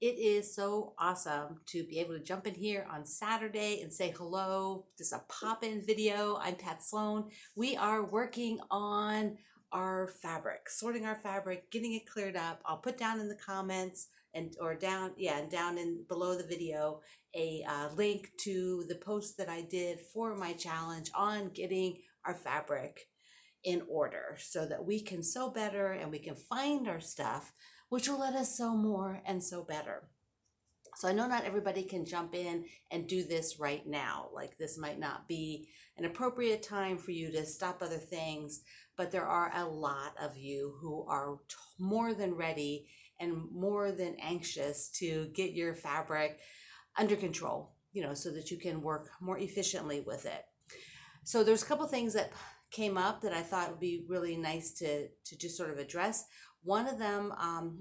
It is so awesome to be able to jump in here on Saturday and say hello. This is a pop-in video. I'm Pat Sloan. We are working on our fabric, sorting our fabric, getting it cleared up. I'll put down in the comments and down in below the video a link to the post that I did for my challenge on getting our fabric in order so that we can sew better and we can find our stuff, which will let us sew more and sew better. So I know not everybody can jump in and do this right now. Like this might not be an appropriate time for you to stop other things, but there are a lot of you who are more than ready and more than anxious to get your fabric under control, so that you can work more efficiently with it. So there's a couple things that came up that I thought would be really nice to just sort of address. One of them,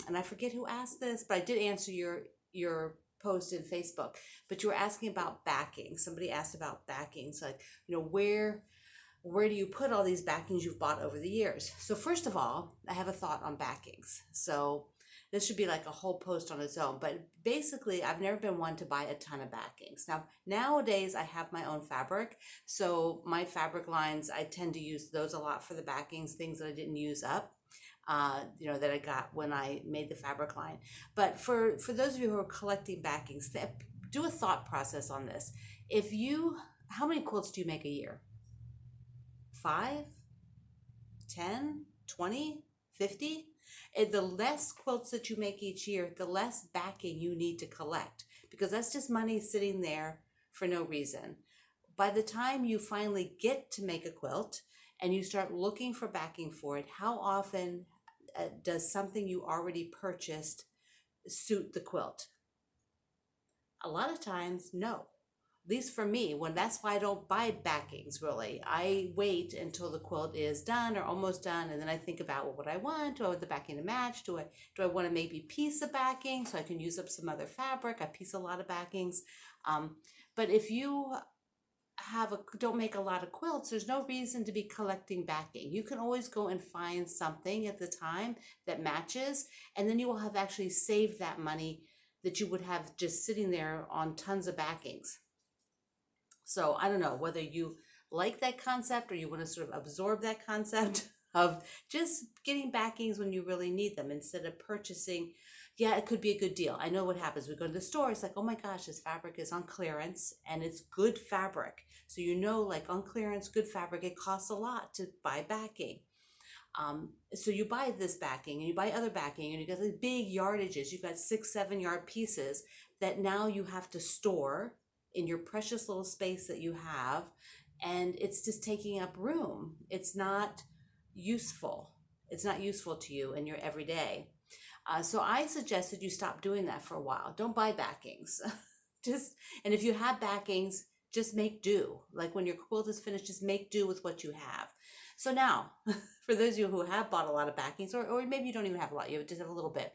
and I forget who asked this, but I did answer your post in Facebook. But you were asking about backing. Somebody asked about backings, like where do you put all these backings you've bought over the years? So first of all, I have a thought on backings. So this should be like a whole post on its own, but basically I've never been one to buy a ton of backings. Now, nowadays I have my own fabric, so my fabric lines, I tend to use those a lot for the backings, things that I didn't use up. That I got when I made the fabric line. But for those of you who are collecting backings, do a thought process on this. How many quilts do you make a year? 5, 10, 20, 50? The less quilts that you make each year, the less backing you need to collect, because that's just money sitting there for no reason. By the time you finally get to make a quilt and you start looking for backing for it, how often does something you already purchased suit the quilt? A lot of times, no. At least for me, that's why I don't buy backings really. I wait until the quilt is done or almost done, and then I think about, well, what I want. Do I want the backing to match? Do I want to maybe piece a backing so I can use up some other fabric? I piece a lot of backings. But if you don't make a lot of quilts, there's no reason to be collecting backing. You can always go and find something at the time that matches, and then you will have actually saved that money that you would have just sitting there on tons of backings. So I don't know whether you like that concept or you want to sort of absorb that concept of just getting backings when you really need them instead of purchasing. Yeah, it could be a good deal. I know what happens. We go to the store, it's like, oh my gosh, this fabric is on clearance and it's good fabric. So like on clearance, good fabric, it costs a lot to buy backing. So you buy this backing and you buy other backing and you got these big yardages. You've got 6, 7 yard pieces that now you have to store in your precious little space that you have, and it's just taking up room. It's not useful. It's not useful to you in your everyday. So I suggested you stop doing that for a while. Don't buy backings. And if you have backings, just make do. Like when your quilt is finished, just make do with what you have. So now, for those of you who have bought a lot of backings, or maybe you don't even have a lot, you just have a little bit.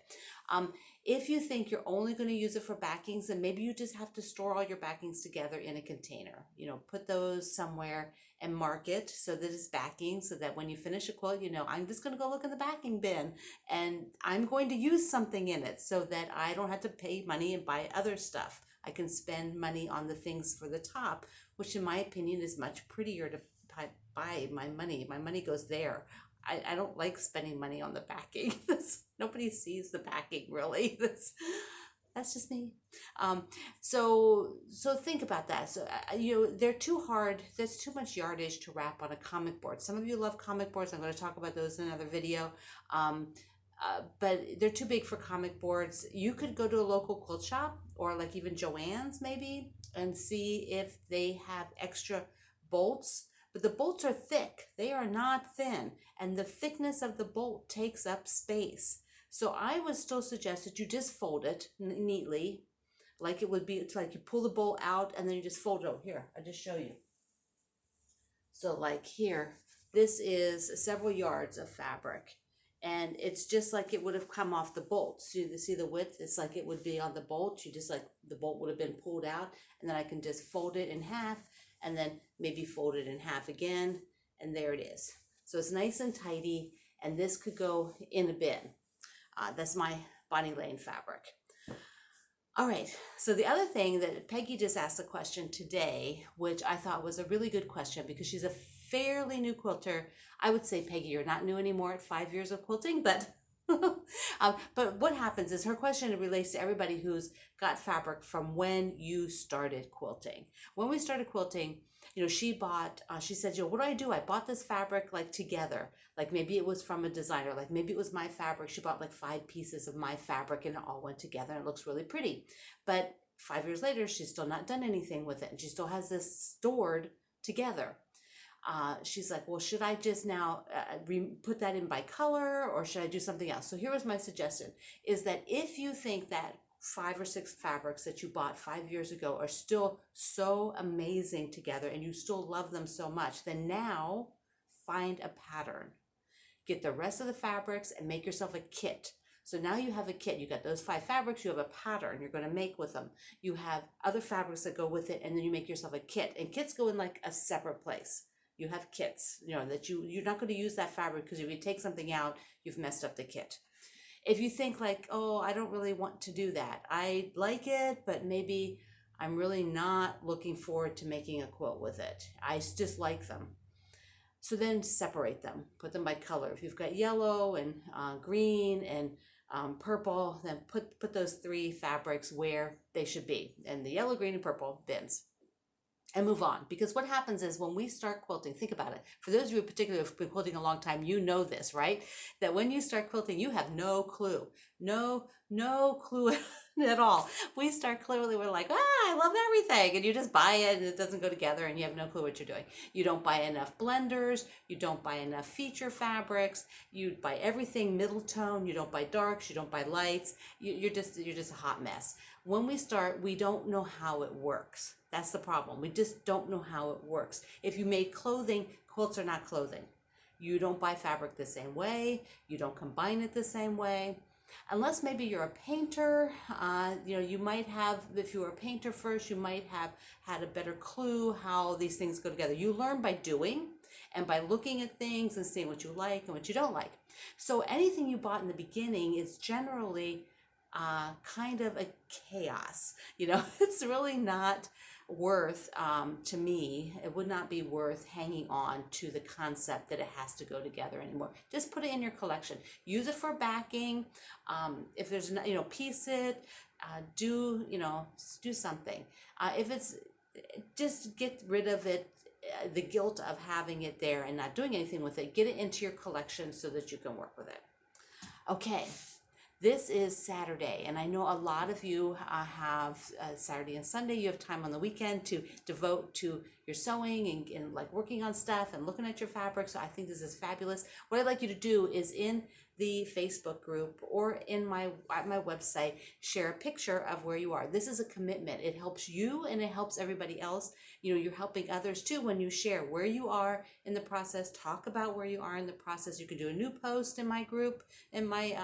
If you think you're only going to use it for backings, then maybe you just have to store all your backings together in a container. Put those somewhere and mark it so that it's backing, so that when you finish a quilt, I'm just going to go look in the backing bin and I'm going to use something in it so that I don't have to pay money and buy other stuff. I can spend money on the things for the top, which in my opinion is much prettier to buy. My money goes there. I don't like spending money on the backing. Nobody sees the backing really. That's just me. So think about that. So they're too hard. There's too much yardage to wrap on a comic board. Some of you love comic boards. I'm going to talk about those in another video. But they're too big for comic boards. You could go to a local quilt shop or like even Joann's maybe and see if they have extra bolts. But the bolts are thick. They are not thin. And the thickness of the bolt takes up space. So I would still suggest that you just fold it neatly. Like it would be, it's like you pull the bolt out and then you just fold it over. Here, I'll just show you. So like here, this is several yards of fabric. And it's just like it would have come off the bolt. So you see the width? It's like it would be on the bolt. You just like the bolt would have been pulled out. And then I can just fold it in half and then maybe fold it in half again, and there it is. So it's nice and tidy, and this could go in a bin. That's my Bonnie Lane fabric. All right. So the other thing that Peggy just asked a question today, which I thought was a really good question because she's a fairly new quilter. I would say, Peggy, you're not new anymore at 5 years of quilting, but but what happens is her question relates to everybody who's got fabric from when you started quilting. When we started quilting, she bought, she said, what do? I bought this fabric like together. Like maybe it was from a designer, like maybe it was my fabric. She bought like 5 pieces of my fabric and it all went together and it looks really pretty. But 5 years later, she's still not done anything with it and she still has this stored together. She's like, well, should I just now put that in by color or should I do something else? So here was my suggestion is that if you think that 5 or 6 fabrics that you bought 5 years ago are still so amazing together and you still love them so much, then now find a pattern. Get the rest of the fabrics and make yourself a kit. So now you have a kit. You got those 5 fabrics, you have a pattern you're going to make with them. You have other fabrics that go with it, and then you make yourself a kit. And kits go in like a separate place. You have kits, that you're not going to use that fabric because if you take something out, you've messed up the kit. If you think like, oh, I don't really want to do that. I like it, but maybe I'm really not looking forward to making a quilt with it. I just like them. So then separate them, put them by color. If you've got yellow and green and purple, then put those 3 fabrics where they should be. And the yellow, green, and purple bins. And move on. Because what happens is when we start quilting, think about it. For those of you particularly who've been quilting a long time, you know this, right? That when you start quilting, you have no clue. No clue at all. We start clearly, we're like, I love everything. And you just buy it and it doesn't go together and you have no clue what you're doing. You don't buy enough blenders. You don't buy enough feature fabrics. You buy everything middle tone. You don't buy darks. You don't buy lights. You're just a hot mess. When we start, we don't know how it works. That's the problem. We just don't know how it works. If you made clothing, quilts are not clothing. You don't buy fabric the same way. You don't combine it the same way. Unless maybe you're a painter, you might have, if you were a painter first, you might have had a better clue how these things go together. You learn by doing and by looking at things and seeing what you like and what you don't like. So anything you bought in the beginning is generally kind of a chaos. It's really not worth, to me, it would not be worth hanging on to the concept that it has to go together anymore. Just put it in your collection. Use it for backing. If there's, piece it, do something. If it's, just get rid of it, the guilt of having it there and not doing anything with it. Get it into your collection so that you can work with it. Okay. This is Saturday, and I know a lot of you have Saturday and Sunday. You have time on the weekend to devote to your sewing and like working on stuff and looking at your fabric. So I think this is fabulous. What I'd like you to do is in the Facebook group or at my website, share a picture of where you are. This is a commitment. It helps you and it helps everybody else. You're helping others too when you share where you are in the process. Talk about where you are in the process. You can do a new post in my group, in my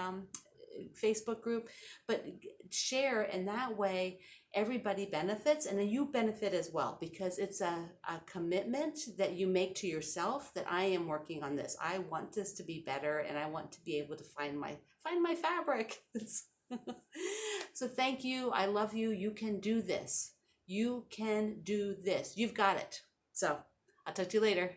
Facebook group, but share, and that way everybody benefits and then you benefit as well, because it's a commitment that you make to yourself that I am working on this. I want this to be better and I want to be able to find my fabric. So thank you. I love you. You can do this. You can do this. You've got it. So I'll talk to you later.